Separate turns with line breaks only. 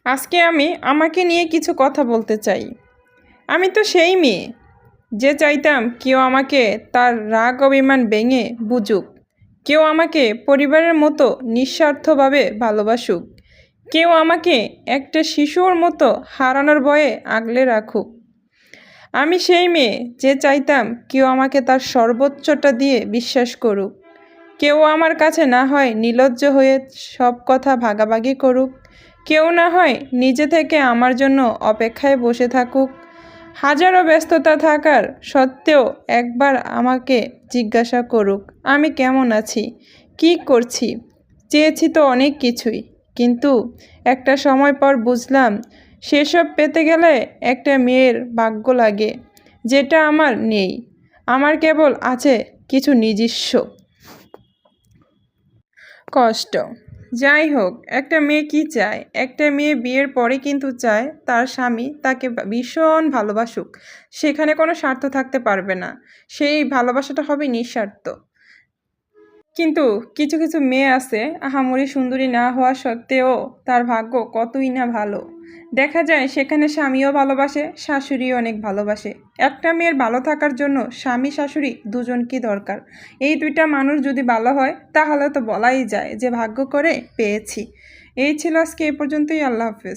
আজকে আমি আমাকে নিয়ে কিছু কথা বলতে চাই। আমি তো সেই মেয়ে যে চাইতাম কেউ আমাকে তার রাগ অভিমান ভেঙে বুঝুক, কেউ আমাকে পরিবারের মতো নিঃস্বার্থভাবে ভালোবাসুক, কেউ আমাকে একটা শিশুর মতো হারানোর ভয়ে আগলে রাখুক। আমি সেই মেয়ে যে চাইতাম কেউ আমাকে তার সর্বোচ্চটা দিয়ে বিশ্বাস করুক, কেউ আমার কাছে না হয় নির্লজ্জ হয়ে সব কথা ভাগাভাগি করুক, কেউ না হয় নিজে থেকে আমার জন্য অপেক্ষায় বসে থাকুক। হাজারো ব্যস্ততা থাকার সত্ত্বেও একবার আমাকে জিজ্ঞাসা করুক আমি কেমন আছি, কি করছি। চেয়েছি তো অনেক কিছুই, কিন্তু একটা সময় পর বুঝলাম সেসব পেতে গেলে একটা মেয়ের ভাগ্য লাগে, যেটা আমার নেই। আমার কেবল আছে কিছু নিজস্ব কষ্ট। যাই হোক, একটা মেয়ে কি চায়? একটা মেয়ে বিয়ের পরে কিন্তু চায় তার স্বামী তাকে ভীষণ ভালোবাসুক, সেখানে কোনো স্বার্থ থাকতে পারবে না, সেই ভালোবাসাটা হবে নিঃস্বার্থ। কিন্তু কিছু কিছু মেয়ে আছে আহামরি সুন্দরী না হওয়া সত্ত্বেও তার ভাগ্য কতই না ভালো। দেখা যায় সেখানে স্বামীও ভালোবাসে, শাশুড়িও অনেক ভালোবাসে। একটা মেয়ের ভালো থাকার জন্য স্বামী শাশুড়ি দুজনকে দরকার। এই দুইটা মানুষ যদি ভালো হয় তাহলে তো বলাই যায় যে ভাগ্য করে পেয়েছি। এই ছিল আজকে এই পর্যন্তই। আল্লাহ হাফেজ।